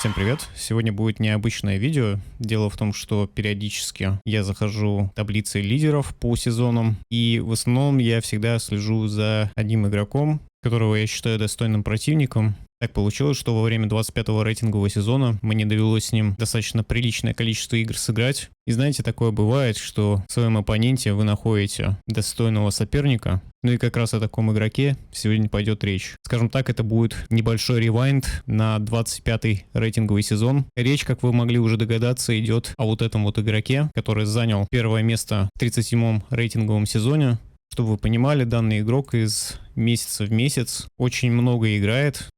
Всем привет! Сегодня будет необычное видео. Дело в том, что периодически я захожу в таблицы лидеров по сезонам, и в основном я всегда слежу за одним игроком, которого я считаю достойным противником. Так получилось, что во время 25-го рейтингового сезона мне довелось с ним достаточно приличное количество игр сыграть. И знаете, такое бывает, что в своем оппоненте вы находите достойного соперника. Ну и как раз о таком игроке сегодня пойдет речь. Скажем так, это будет небольшой ревайнд на 25-й рейтинговый сезон. Речь, как вы могли уже догадаться, идет о вот этом вот игроке, который занял первое место в 37-м рейтинговом сезоне. Чтобы вы понимали, данный игрок из месяца в месяц очень много играет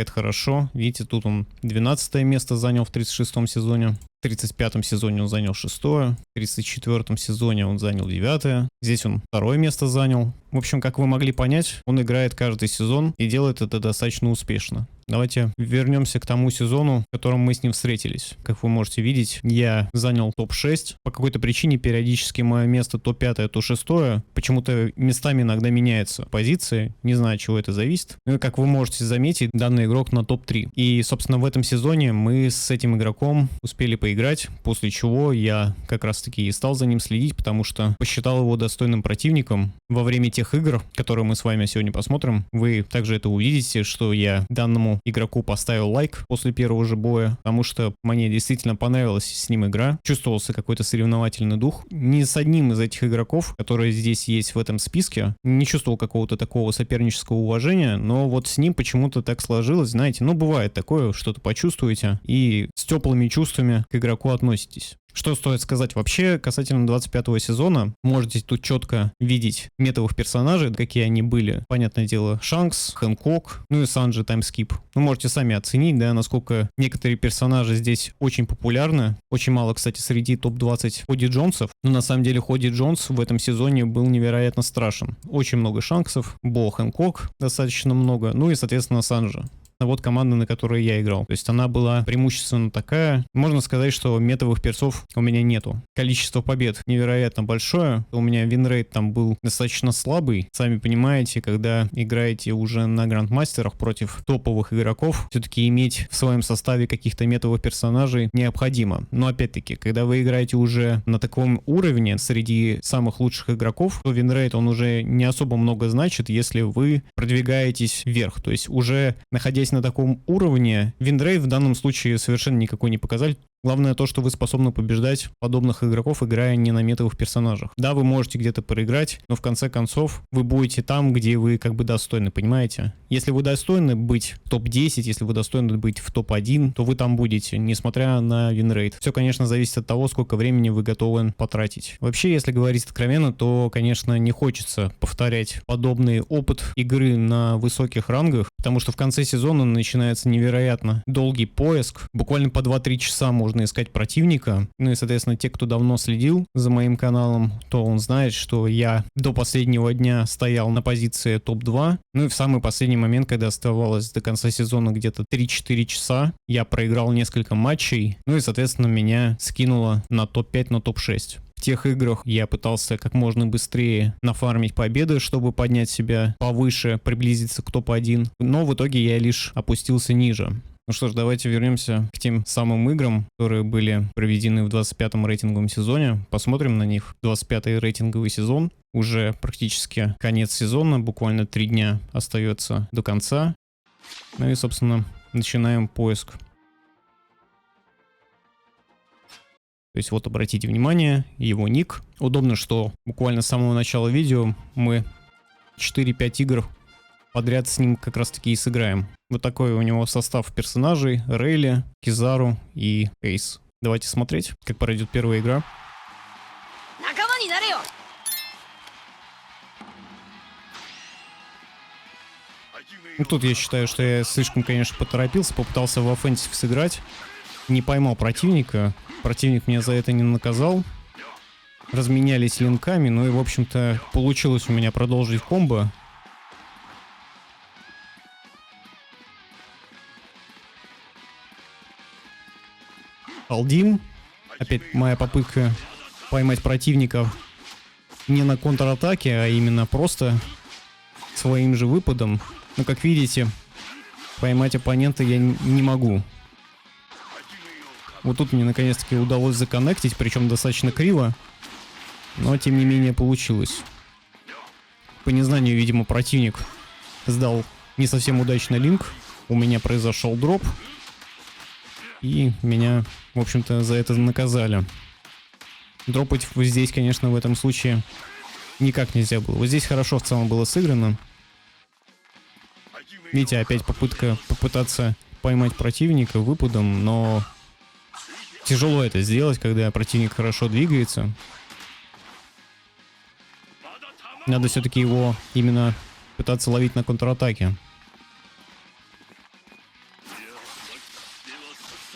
хорошо. Видите, тут он 12 место занял в 36-м сезоне. В 35-м сезоне он занял 6-е, в 34-м сезоне он занял 9-е, здесь он 2-е место занял. В общем, как вы могли понять, он играет каждый сезон и делает это достаточно успешно. Давайте вернемся к тому сезону, в котором мы с ним встретились. Как вы можете видеть, я занял топ-6. По какой-то причине периодически мое место то 5-е, то 6-е. Почему-то местами иногда меняются позиции. Не знаю, от чего это зависит. Ну и как вы можете заметить, данный игрок на топ-3. И, собственно, в этом сезоне мы с этим игроком успели поиграть, после чего я как раз-таки и стал за ним следить, потому что посчитал его достойным противником. Во время тех игр, которые мы с вами сегодня посмотрим, вы также это увидите, что я данному игроку поставил лайк после первого же боя, потому что мне действительно понравилась с ним игра. Чувствовался какой-то соревновательный дух. Ни с одним из этих игроков, которые здесь есть в этом списке, не чувствовал какого-то такого сопернического уважения, но вот с ним почему-то так сложилось, знаете, ну бывает такое, что-то почувствуете и с теплыми чувствами к игроку относитесь. Что стоит сказать вообще касательно 25-го сезона? Можете тут четко видеть метовых персонажей, какие они были. Понятное дело, Шанкс, Хэнкок, ну и Санджи Таймскип. Вы можете сами оценить, да, насколько некоторые персонажи здесь очень популярны. Очень мало, кстати, среди топ-20 Ходи Джонсов. Но на самом деле Ходи Джонс в этом сезоне был невероятно страшен. Очень много Шанксов, Бо Хэнкок достаточно много, ну и, соответственно, Санджи. Вот команда, на которой я играл. То есть она была преимущественно такая. Можно сказать, что метовых персов у меня нету. Количество побед невероятно большое. У меня винрейт там был достаточно слабый. Сами понимаете, когда играете уже на грандмастерах против топовых игроков, все-таки иметь в своем составе каких-то метовых персонажей необходимо. Но опять-таки, когда вы играете уже на таком уровне среди самых лучших игроков, то винрейт он уже не особо много значит, если вы продвигаетесь вверх. То есть уже находясь на таком уровне, винрейт в данном случае совершенно никакой не показатель. Главное то, что вы способны побеждать подобных игроков, играя не на метовых персонажах. Да, вы можете где-то проиграть, но в конце концов вы будете там, где вы как бы достойны, понимаете? Если вы достойны быть в топ-10, если вы достойны быть в топ-1, то вы там будете, несмотря на винрейт. Все, конечно, зависит от того, сколько времени вы готовы потратить. Вообще, если говорить откровенно, то, конечно, не хочется повторять подобный опыт игры на высоких рангах, потому что в конце сезона начинается невероятно долгий поиск. Буквально по 2-3 часа можно искать противника. Ну и, соответственно, те, кто давно следил за моим каналом, то он знает, что я до последнего дня стоял на позиции топ-2. Ну и в самый последний момент, когда оставалось до конца сезона где-то 3-4 часа, я проиграл несколько матчей. Ну и, соответственно, меня скинуло на топ-5, на топ-6. В тех играх я пытался как можно быстрее нафармить победы, чтобы поднять себя повыше, приблизиться к топ-1. Но в итоге я лишь опустился ниже. Ну что ж, давайте вернемся к тем самым играм, которые были проведены в 25-м рейтинговом сезоне. Посмотрим на них. 25-й рейтинговый сезон. Уже практически конец сезона. Буквально 3 дня остается до конца. Ну и, собственно, начинаем поиск. То есть вот обратите внимание, его ник. Удобно, что буквально с самого начала видео мы 4-5 игр подряд с ним как раз таки и сыграем. Вот такой у него состав персонажей: Рейли, Кизару и Эйс. Давайте смотреть, как пройдет первая игра. Ну, тут я считаю, что я слишком, конечно, поторопился, попытался в оффенсив сыграть. Не поймал противника. Противник меня за это не наказал. Разменялись линками, ну и, в общем-то, получилось у меня продолжить комбо. Алдим. Опять моя попытка поймать противника не на контратаке, а именно просто своим же выпадом. Но, как видите, поймать оппонента я не могу. Вот тут мне наконец-таки удалось законнектить, причем достаточно криво. Но тем не менее получилось. По незнанию, видимо, противник сдал не совсем удачный линк. У меня произошел дроп. И меня, в общем-то, за это наказали. Дропать вот здесь, конечно, в этом случае никак нельзя было. Вот здесь хорошо в целом было сыграно. Видите, опять попытаться поймать противника выпадом, но тяжело это сделать, когда противник хорошо двигается. Надо все-таки его именно пытаться ловить на контратаке.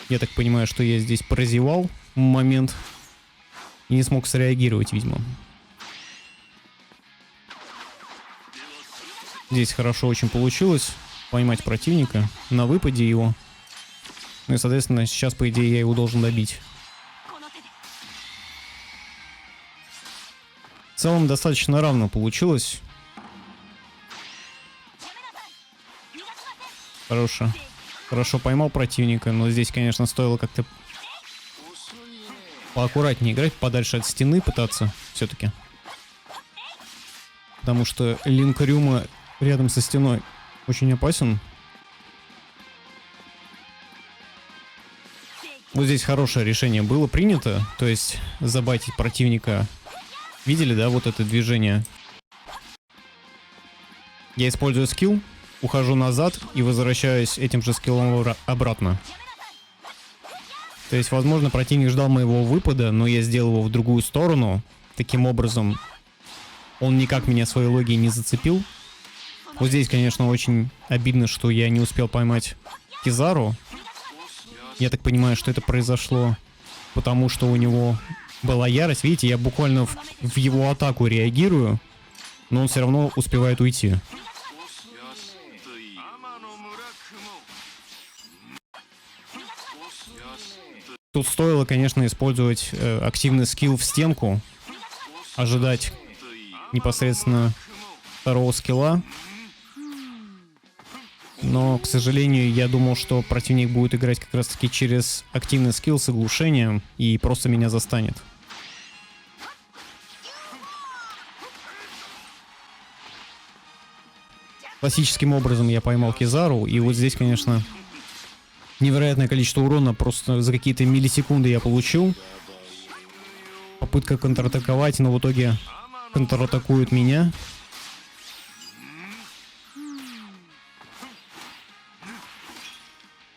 Я так понимаю, что я здесь прозевал момент и не смог среагировать, видимо. Здесь хорошо очень получилось поймать противника на выпаде его. Ну и, соответственно, сейчас, по идее, я его должен добить. В целом, достаточно равно получилось. Хорошо поймал противника, но здесь, конечно, стоило как-то поаккуратнее играть, подальше от стены пытаться все-таки. Потому что линк Рюма рядом со стеной очень опасен. Вот здесь хорошее решение было принято, то есть забайтить противника. Видели, да, вот это движение? Я использую скилл, ухожу назад и возвращаюсь этим же скиллом обратно. То есть, возможно, противник ждал моего выпада, но я сделал его в другую сторону. Таким образом, он никак меня своей логией не зацепил. Вот здесь, конечно, очень обидно, что я не успел поймать Кизару. Я так понимаю, что это произошло потому, что у него была ярость. Видите, я буквально в его атаку реагирую, но он все равно успевает уйти. Тут стоило, конечно, использовать активный скилл в стенку, ожидать непосредственно второго скилла. Но, к сожалению, я думал, что противник будет играть как раз-таки через активный скилл с оглушением и просто меня застанет. Классическим образом я поймал Кизару, и вот здесь, конечно, невероятное количество урона просто за какие-то миллисекунды я получил. Попытка контратаковать, но в итоге контратакуют меня.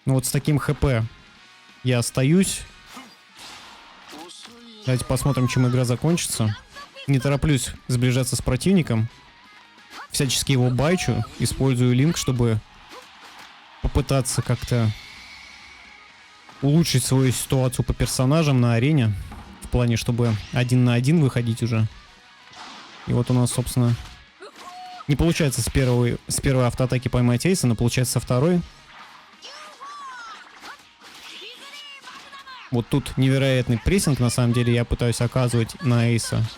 Ну вот с таким ХП я остаюсь. Давайте посмотрим, чем игра закончится. Не тороплюсь сближаться с противником. Всячески его байчу. Использую линк, чтобы попытаться как-то улучшить свою ситуацию по персонажам на арене. В плане, чтобы 1 на 1 выходить уже. И вот у нас, собственно, не получается с первой автоатаки поймать эйса, но получается со второй. Вот тут невероятный прессинг, на самом деле, я пытаюсь оказывать на эйса.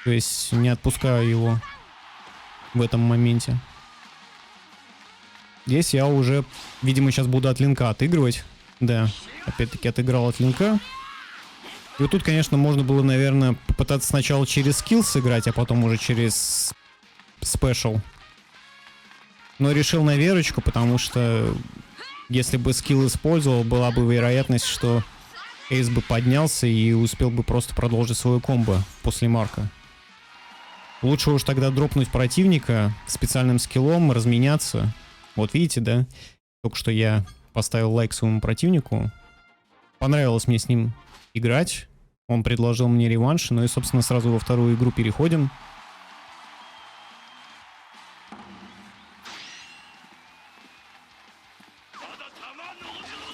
То есть не отпускаю его в этом моменте. Здесь я уже, видимо, сейчас буду от линка отыгрывать. Да, опять-таки отыграл от линка. И вот тут, конечно, можно было, наверное, попытаться сначала через скилл сыграть, а потом уже через спешл. Но решил на верочку, потому что если бы скилл использовал, была бы вероятность, что эйс бы поднялся и успел бы просто продолжить свою комбо после марка. Лучше уж тогда дропнуть противника специальным скиллом, разменяться. Вот видите, да? Только что я поставил лайк своему противнику. Понравилось мне с ним играть. Он предложил мне реванш. Ну и, собственно, сразу во вторую игру переходим.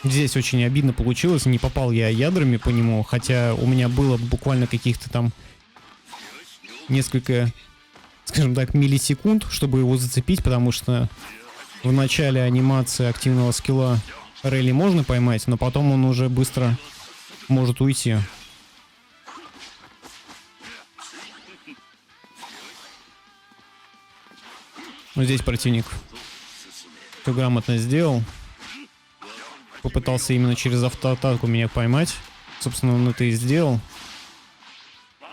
Здесь очень обидно получилось. Не попал я ядрами по нему. Хотя у меня было буквально каких-то там несколько, скажем так, миллисекунд, чтобы его зацепить. Потому что в начале анимации активного скилла Релли можно поймать, но потом он уже быстро может уйти. Вот здесь противник все грамотно сделал. попытался именно через автоатаку меня поймать. Собственно, он это и сделал.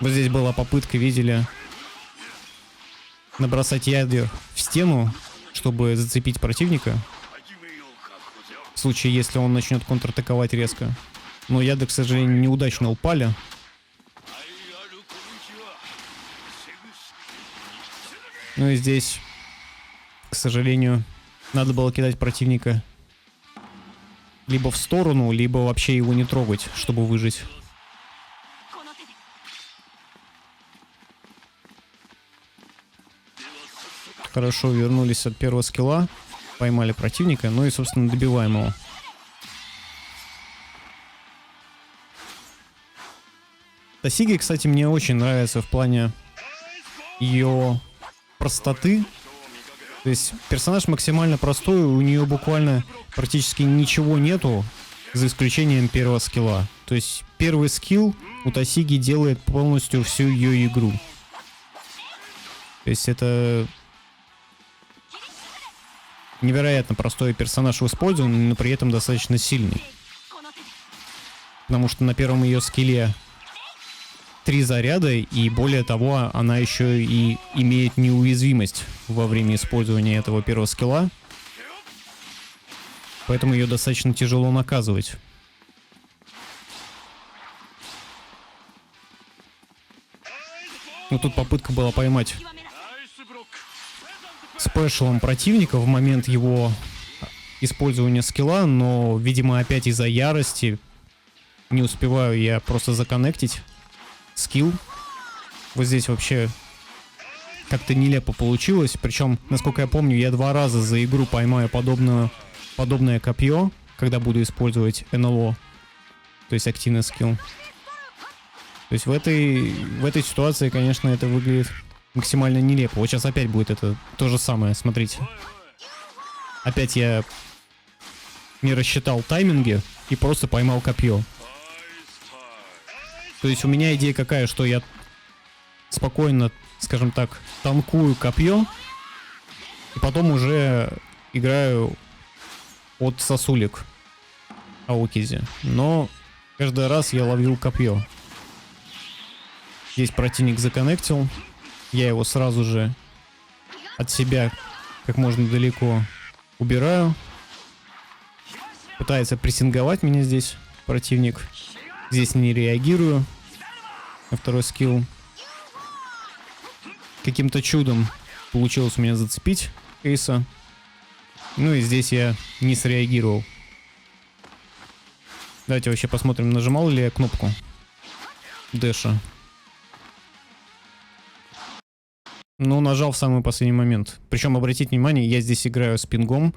Вот здесь была попытка, видели, набросать ядер в стену, чтобы зацепить противника. В случае, если он начнет контратаковать резко. Но яды, к сожалению, неудачно упали. Ну и здесь, к сожалению, надо было кидать противника либо в сторону, либо вообще его не трогать, чтобы выжить. Хорошо, вернулись от первого скилла, поймали противника, ну и, собственно, добиваем его. Тасиги, кстати, мне очень нравится в плане ее простоты. То есть персонаж максимально простой, у нее буквально практически ничего нету, за исключением первого скилла. То есть первый скилл у Тасиги делает полностью всю ее игру. То есть это невероятно простой персонаж в использовании, но при этом достаточно сильный. Потому что на первом ее скилле 3 заряда, и более того, она еще и имеет неуязвимость во время использования этого первого скилла. Поэтому ее достаточно тяжело наказывать. Но тут попытка была поймать спешалом противника в момент его использования скилла, но, видимо, опять из-за ярости не успеваю я просто законнектить скилл. Вот здесь вообще как-то нелепо получилось. Причем, насколько я помню, я 2 раза за игру поймаю подобное копье, когда буду использовать НЛО, то есть активный скилл. То есть в этой ситуации, конечно, это выглядит максимально нелепо. Вот сейчас опять будет это то же самое, смотрите. Опять я не рассчитал тайминги и просто поймал копье. То есть у меня идея какая, что я спокойно, скажем так, танкую копье, и потом уже играю от сосулек Аокизи. Но каждый раз я ловил копье. Здесь противник законнектил. Я его сразу же от себя как можно далеко убираю. Пытается прессинговать меня здесь противник. Здесь не реагирую на второй скилл. Каким-то чудом получилось у меня зацепить Эйса. Ну и здесь я не среагировал. Давайте вообще посмотрим, нажимал ли я кнопку дэша. Ну, нажал в самый последний момент. Причем, обратите внимание, я здесь играю с пингом,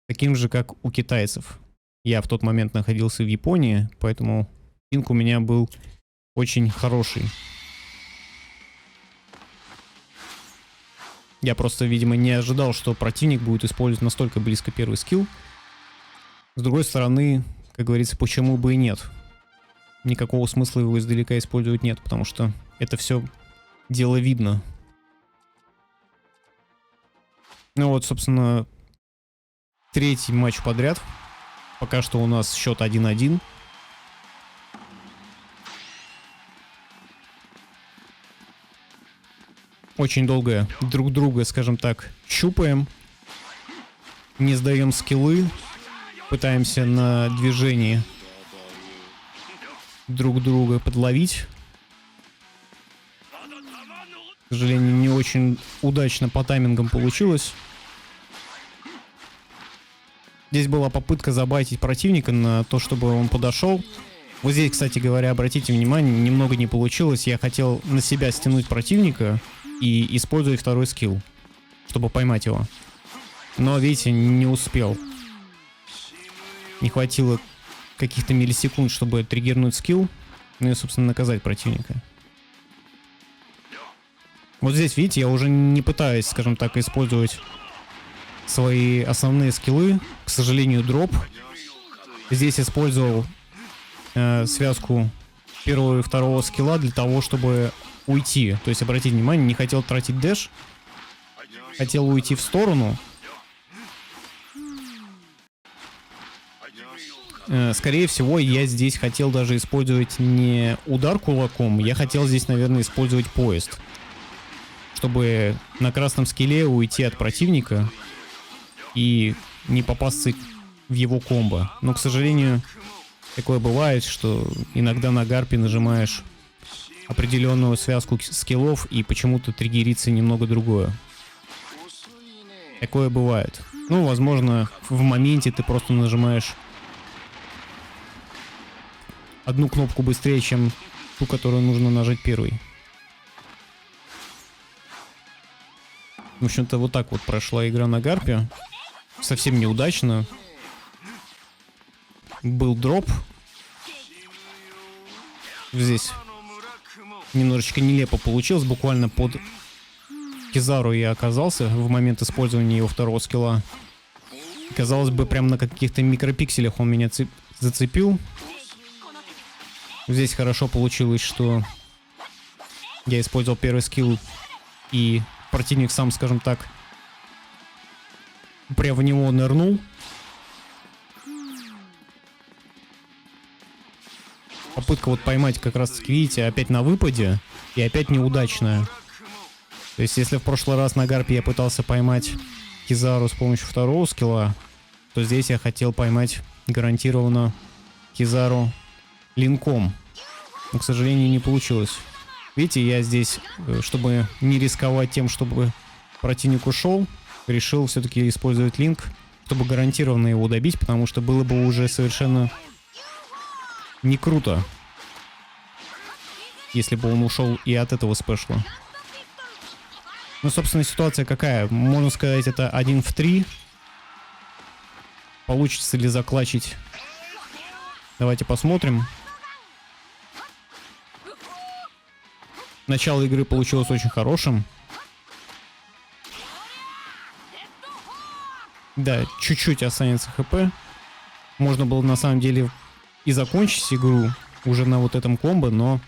таким же, как у китайцев. Я в тот момент находился в Японии, поэтому пинг у меня был очень хороший. Я просто, видимо, не ожидал, что противник будет использовать настолько близко первый скилл. С другой стороны, как говорится, почему бы и нет. Никакого смысла его издалека использовать нет, потому что это все дело видно. Ну вот, собственно, 3-й матч подряд. Пока что у нас счет 1-1. Очень долго друг друга, скажем так, щупаем. Не сдаем скиллы. Пытаемся на движении друг друга подловить. К сожалению, не очень удачно по таймингам получилось. Здесь была попытка забайтить противника на то, чтобы он подошел. Вот здесь, кстати говоря, обратите внимание, немного не получилось. Я хотел на себя стянуть противника и использовать второй скилл, чтобы поймать его. Но, видите, не успел. Не хватило каких-то миллисекунд, чтобы триггернуть скилл, ну и, собственно, наказать противника. Вот здесь, видите, я уже не пытаюсь, скажем так, использовать свои основные скиллы. К сожалению, дроп. Здесь использовал связку первого и второго скилла для того, чтобы уйти. То есть, обратите внимание, не хотел тратить дэш. Хотел уйти в сторону. Скорее всего, я здесь хотел даже использовать не удар кулаком, я хотел здесь, наверное, использовать поезд. Чтобы на красном скилле уйти от противника и не попасться в его комбо. Но, к сожалению, такое бывает, что иногда на гарпе нажимаешь определенную связку скиллов и почему-то триггерится немного другое. Такое бывает. Ну, возможно, в моменте ты просто нажимаешь одну кнопку быстрее, чем ту, которую нужно нажать первой. В общем-то, вот так вот прошла игра на гарпе. Совсем неудачно. Был дроп. Здесь немножечко нелепо получилось. Буквально под Кизару я оказался в момент использования его второго скилла. Казалось бы, прям на каких-то микропикселях он меня зацепил. Здесь хорошо получилось, что я использовал первый скилл, и противник сам, скажем так, прям в него нырнул. Попытка вот поймать как раз таки, видите, опять на выпаде, и опять неудачная. То есть, если в прошлый раз на гарпе я пытался поймать Кизару с помощью второго скилла, то здесь я хотел поймать гарантированно Кизару линком. Но, к сожалению, не получилось. Видите, я здесь, чтобы не рисковать тем, чтобы противник ушел, решил все-таки использовать линк, чтобы гарантированно его добить, потому что было бы уже совершенно не круто, если бы он ушел и от этого спешла. Ну, собственно, ситуация какая? Можно сказать, это 1 в 3. Получится ли заклачить? Давайте посмотрим. Начало игры получилось очень хорошим. Да, чуть-чуть останется хп. Можно было на самом деле и закончить игру уже на вот этом комбо, но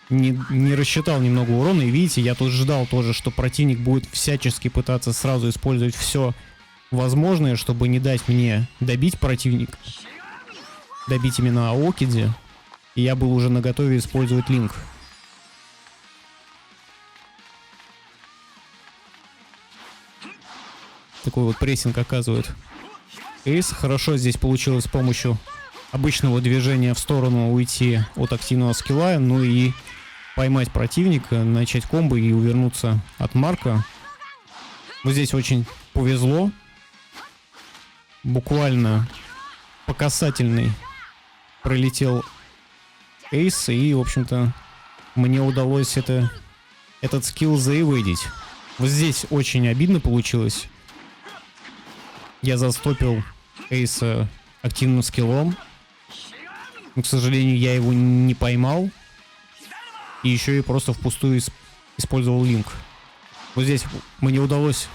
не рассчитал немного урона. И видите, я тут ждал тоже, что противник будет всячески пытаться сразу использовать все возможное, чтобы не дать мне добить противника. Добить именно Аокиди. И я был уже наготове использовать линк. Такой вот прессинг оказывает Эйс. Хорошо здесь получилось с помощью обычного движения в сторону уйти от активного скилла, ну и поймать противника, начать комбо и увернуться от Марка. Вот здесь очень повезло. Буквально по касательной пролетел Эйс, и, в общем-то, мне удалось этот скилл заэвейдить. Вот здесь очень обидно получилось. Я застопил Эйса активным скиллом. Но, к сожалению, я его не поймал. И еще и просто впустую использовал линк. Вот здесь мне удалось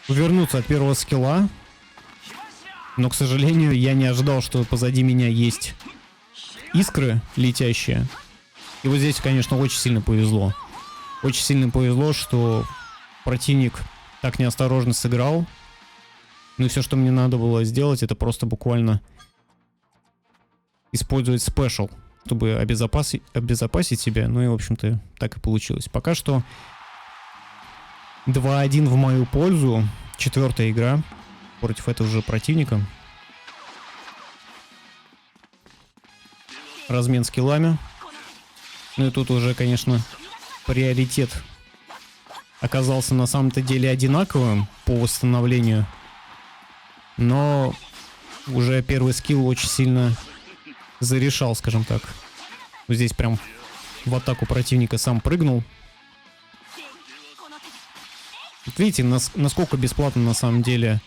увернуться от первого скилла. Но, к сожалению, я не ожидал, что позади меня есть искры летящие. И вот здесь, конечно, очень сильно повезло. Очень сильно повезло, что противник так неосторожно сыграл. Ну и все, что мне надо было сделать, это просто буквально использовать спешл, чтобы обезопасить себя. Ну и, в общем-то, так и получилось. Пока что 2-1 в мою пользу. 4-я игра против этого же противника. Размен скиллами. Ну и тут уже, конечно, приоритет оказался на самом-то деле одинаковым по восстановлению. Но уже первый скилл очень сильно зарешал, скажем так. Вот здесь прям в атаку противника сам прыгнул. Вот видите, насколько бесплатно на самом деле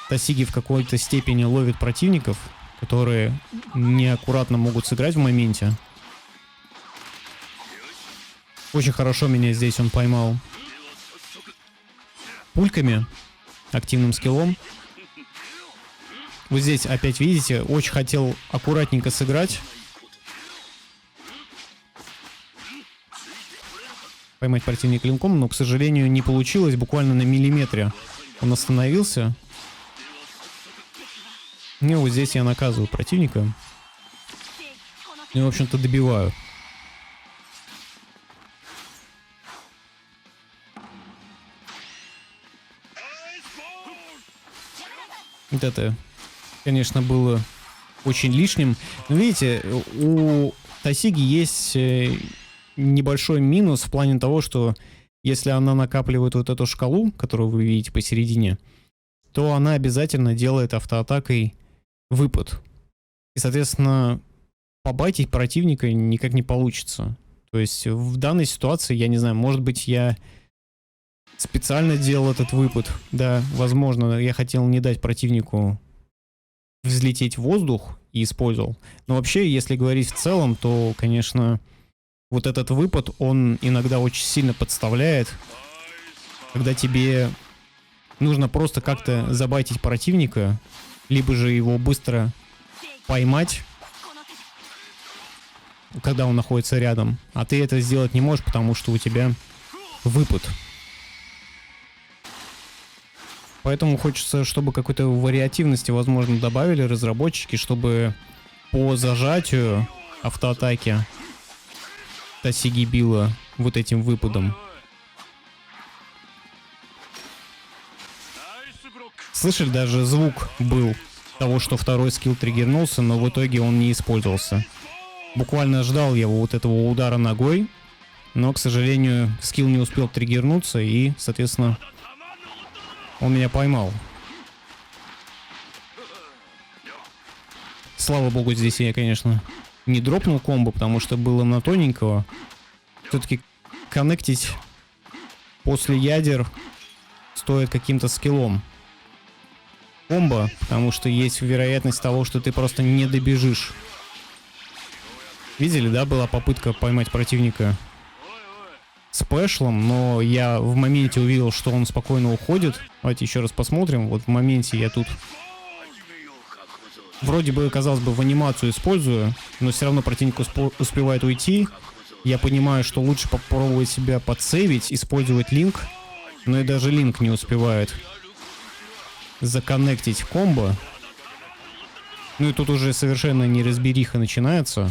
Тасиги в какой-то степени ловит противников, которые неаккуратно могут сыграть в моменте. Очень хорошо меня здесь он поймал пульками, активным скиллом. Вот здесь опять, видите, очень хотел аккуратненько сыграть. Поймать противника линком, но, к сожалению, не получилось. Буквально на миллиметре он остановился. Ну, вот здесь я наказываю противника. И, в общем-то, добиваю. Вот это, конечно, было очень лишним. Но видите, у Тасиги есть небольшой минус в плане того, что если она накапливает вот эту шкалу, которую вы видите посередине, то она обязательно делает автоатакой выпад. И, соответственно, побайтить противника никак не получится. То есть в данной ситуации, я не знаю, может быть, я специально делал этот выпад. Да, возможно, я хотел не дать противнику взлететь в воздух и использовал. Но вообще, если говорить в целом, то, конечно, вот этот выпад, он иногда очень сильно подставляет, когда тебе нужно просто как-то забайтить противника, либо же его быстро поймать, когда он находится рядом. А ты это сделать не можешь, потому что у тебя выпад. Поэтому хочется, чтобы какой-то вариативности, возможно, добавили разработчики, чтобы по зажатию автоатаки Тасиги била вот этим выпадом. Слышали, даже звук был того, что второй скилл триггернулся, но в итоге он не использовался. Буквально ждал я вот этого удара ногой, но, к сожалению, скилл не успел триггернуться и, соответственно, он меня поймал. Слава богу, здесь я, конечно, не дропнул комбо, потому что было на тоненького. Все-таки коннектить после ядер стоит каким-то скиллом комбо, потому что есть вероятность того, что ты просто не добежишь. Видели, да, была попытка поймать противника спешлом, но я в моменте увидел, что он спокойно уходит. Давайте еще раз посмотрим. Вот в моменте я тут вроде бы, казалось бы, в анимацию использую, но все равно противник успевает уйти. Я понимаю, что лучше попробовать себя подсейвить, использовать линк, но и даже линк не успевает законнектить комбо. Ну и тут уже совершенно неразбериха начинается.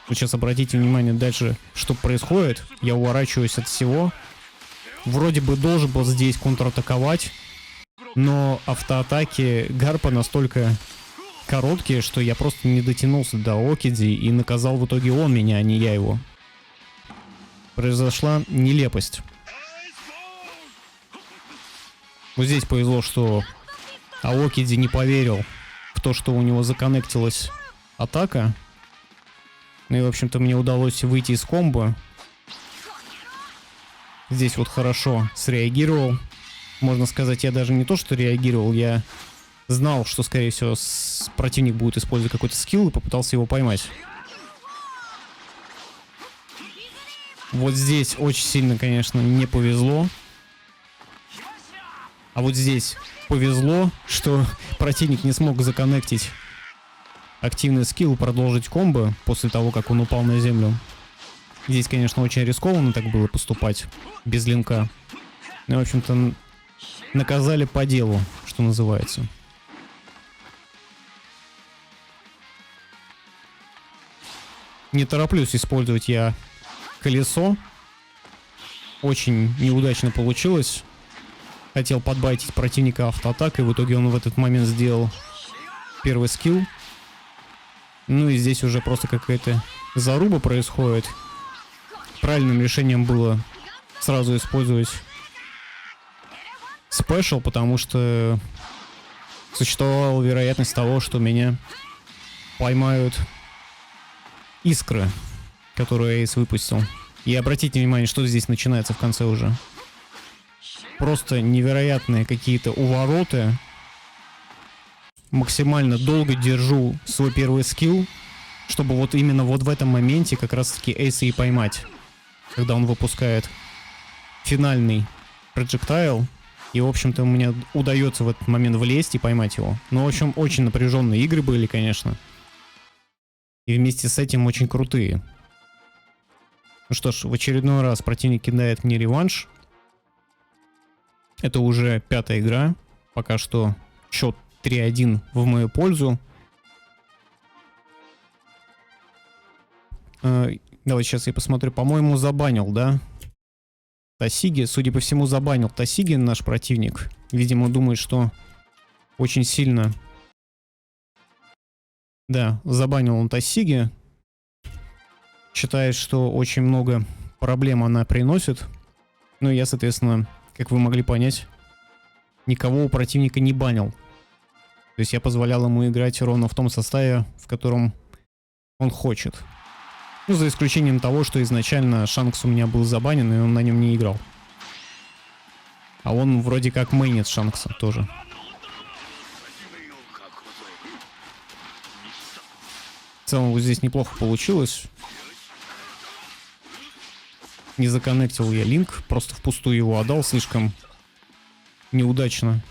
Вот сейчас обратите внимание дальше, что происходит. Я уворачиваюсь от всего. Вроде бы должен был здесь контратаковать, но автоатаки Гарпа настолько короткие, что я просто не дотянулся до Окиди, и наказал в итоге он меня, а не я его. Произошла нелепость. Вот здесь повезло, что Аокиди не поверил в то, что у него законнектилась атака. Ну и, в общем-то, мне удалось выйти из комбо. Здесь вот хорошо среагировал. Можно сказать, я даже не то, что реагировал, я знал, что, скорее всего, противник будет использовать какой-то скилл и попытался его поймать. Вот здесь очень сильно, конечно, не повезло. А вот здесь повезло, что противник не смог законнектить активный скилл и продолжить комбо после того, как он упал на землю. Здесь, конечно, очень рискованно так было поступать без линка. Ну, в общем-то, наказали по делу, что называется. Не тороплюсь использовать я колесо. Очень неудачно получилось. Хотел подбайтить противника автоатакой, в итоге он в этот момент сделал первый скилл. Ну и здесь уже просто какая-то заруба происходит. Правильным решением было сразу использовать спешл, потому что существовала вероятность того, что меня поймают искры, которую Эйс выпустил. И обратите внимание, что здесь начинается в конце уже. Просто невероятные какие-то увороты. Максимально долго держу свой первый скилл, чтобы вот именно вот в этом моменте как раз-таки Эйса и поймать. Когда он выпускает финальный проджектайл. И, в общем-то, мне удается в этот момент влезть и поймать его. Но, в общем, очень напряженные игры были, конечно. И вместе с этим очень крутые. Ну что ж, в очередной раз противник кидает мне реванш. Это уже 5-я игра. Пока что счет 3-1 в мою пользу. Давай сейчас я посмотрю. По-моему, забанил, да? Тасиги. Судя по всему, забанил Тасиги наш противник. Видимо, думает, что очень сильно... Да, забанил он Тасиги. Считает, что очень много проблем она приносит. Ну, я, соответственно, как вы могли понять, никого у противника не банил. То есть я позволял ему играть ровно в том составе, в котором он хочет. Ну, за исключением того, что изначально Шанкс у меня был забанен, и он на нем не играл. А он вроде как мейнит Шанкса тоже. В целом вот здесь неплохо получилось. Не законнектил я линк, просто впустую его отдал, слишком неудачно.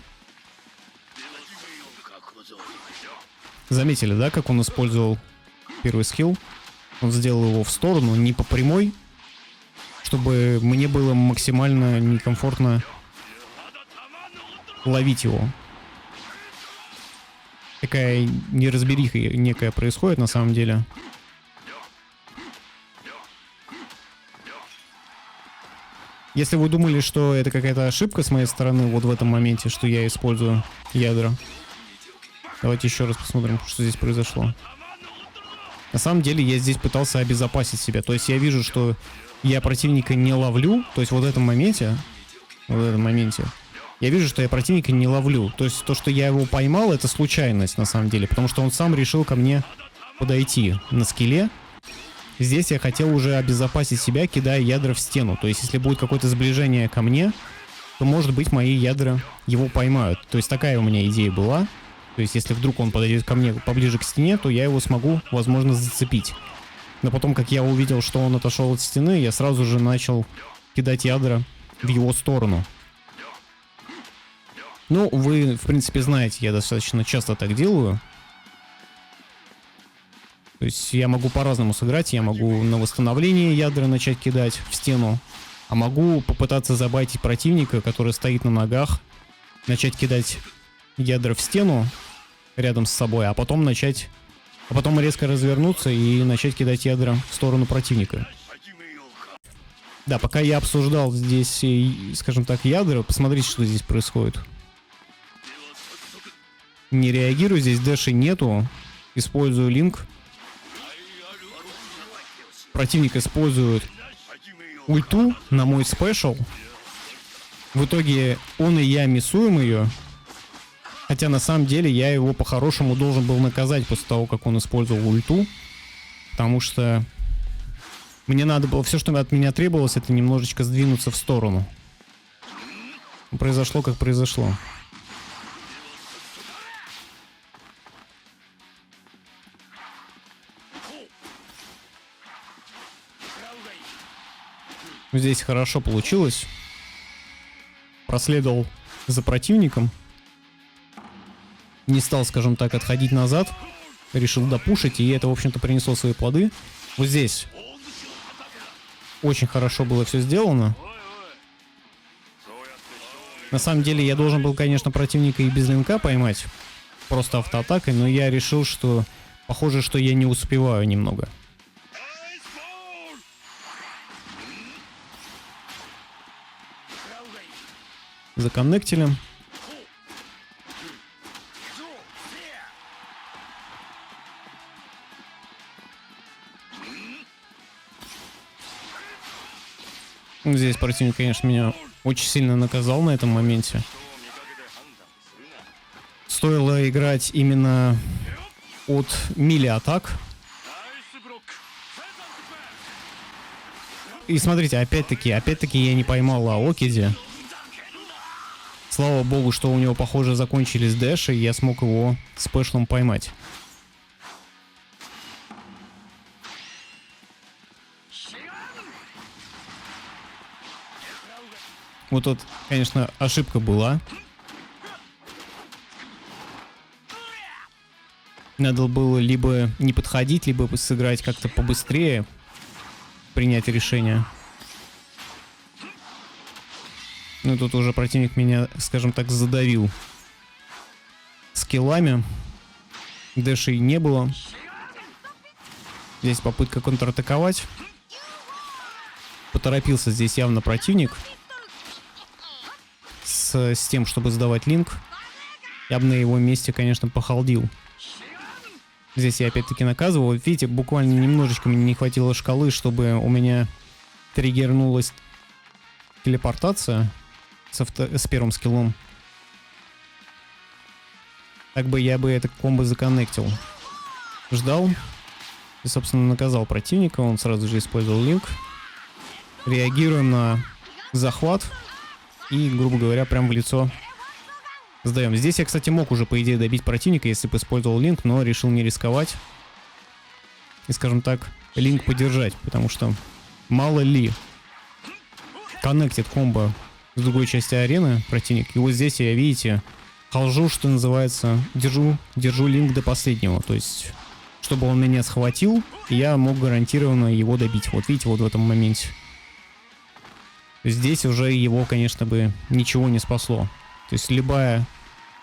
Заметили, да, как он использовал первый скилл? Он сделал его в сторону, не по прямой, чтобы мне было максимально некомфортно ловить его. Такая неразбериха некая происходит на самом деле. Если вы думали, что это какая-то ошибка с моей стороны вот в этом моменте, что я использую ядра, давайте еще раз посмотрим, что здесь произошло. На самом деле я здесь пытался обезопасить себя. То есть я вижу, что я противника не ловлю. То есть вот в этом моменте, я вижу, что я противника не ловлю. То есть то, что я его поймал, это случайность на самом деле. Потому что он сам решил ко мне подойти на скилле. Здесь я хотел уже обезопасить себя, кидая ядра в стену. То есть если будет какое-то сближение ко мне, то, может быть, мои ядра его поймают. То есть такая у меня идея была. То есть если вдруг он подойдет ко мне поближе к стене, то я его смогу, возможно, зацепить. Но потом, как я увидел, что он отошел от стены, я сразу же начал кидать ядра в его сторону. Ну, вы, в принципе, знаете, я достаточно часто так делаю. То есть я могу по-разному сыграть. Я могу на восстановление ядра начать кидать в стену. А могу попытаться забайтить противника, который стоит на ногах. Начать кидать ядра в стену рядом с собой, а потом резко развернуться и начать кидать ядра в сторону противника. Да, пока я обсуждал здесь, скажем так, ядра, посмотрите, что здесь происходит. Не реагирую, здесь дэши нету. Использую линк. Противник использует ульту на мой спешл. В итоге он и я миссуем ее. Хотя на самом деле я его по-хорошему должен был наказать после того, как он использовал ульту. Потому что мне надо было, все, что от меня требовалось, это немножечко сдвинуться в сторону. Произошло, как произошло. Здесь хорошо получилось. Проследовал за противником. Не стал, скажем так, отходить назад. Решил допушить, и это, в общем-то, принесло свои плоды. Вот здесь очень хорошо было все сделано. На самом деле, я должен был, конечно, противника и без линка поймать. Просто автоатакой, но я решил, что похоже, что я не успеваю немного. Законнектили. Здесь противник, конечно, меня очень сильно наказал на этом моменте. Стоило играть именно от мили-атак. И смотрите, опять-таки я не поймал Аокиди. Слава богу, что у него, похоже, закончились дэши, и я смог его спешлом поймать. Вот тут, конечно, ошибка была. Надо было либо не подходить, либо сыграть как-то побыстрее, принять решение. Ну, тут уже противник меня, скажем так, задавил скиллами. Дэшей не было. Здесь попытка контратаковать. Поторопился здесь явно противник с тем, чтобы сдавать линк. Я бы на его месте, конечно, похалдил. Здесь я опять-таки наказывал. Вот видите, буквально немножечко мне не хватило шкалы, чтобы у меня триггернулась телепортация с первым скиллом. Так бы я бы это комбо законнектил. Ждал. И, собственно, наказал противника. Он сразу же использовал линк. Реагируем на захват. И, грубо говоря, прям в лицо сдаем. Здесь я, кстати, мог уже, по идее, добить противника, если бы использовал линк, но решил не рисковать. И, скажем так, линк подержать, потому что мало ли коннектит комбо с другой части арены противник. И вот здесь я, видите, хожу, что называется, держу линк до последнего. То есть, чтобы он меня схватил, я мог гарантированно его добить. Вот видите, вот в этом моменте. Здесь уже его, конечно, бы ничего не спасло. То есть любая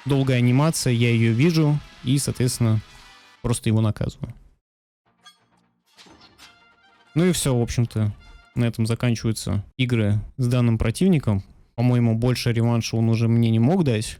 долгая анимация, я ее вижу и, соответственно, просто его наказываю. Ну и все, в общем-то, на этом заканчиваются игры с данным противником. По-моему, больше реванша он уже мне не мог дать.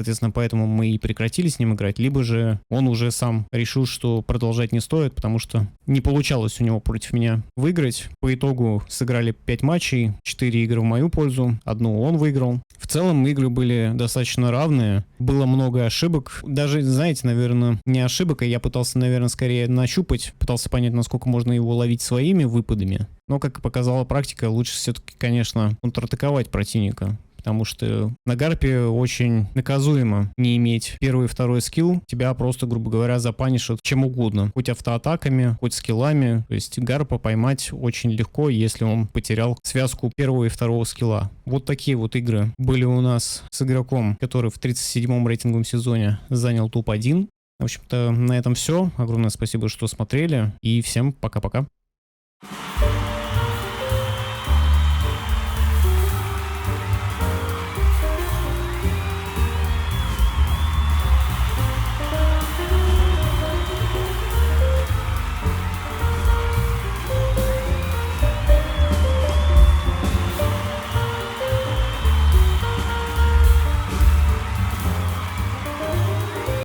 Соответственно, поэтому мы и прекратили с ним играть. Либо же он уже сам решил, что продолжать не стоит, потому что не получалось у него против меня выиграть. По итогу сыграли 5 матчей, 4 игры в мою пользу, одну он выиграл. В целом игры были достаточно равные. Было много ошибок. Даже, знаете, наверное, не ошибок, а я пытался, наверное, скорее нащупать. Пытался понять, насколько можно его ловить своими выпадами. Но, как и показала практика, лучше все-таки, конечно, контратаковать противника. Потому что на гарпе очень наказуемо не иметь первый и второй скилл. Тебя просто, грубо говоря, запанишат чем угодно. Хоть автоатаками, хоть скиллами. То есть гарпа поймать очень легко, если он потерял связку первого и второго скилла. Вот такие вот игры были у нас с игроком, который в 37-м рейтинговом сезоне занял топ-1. В общем-то, на этом все. Огромное спасибо, что смотрели. И всем пока-пока.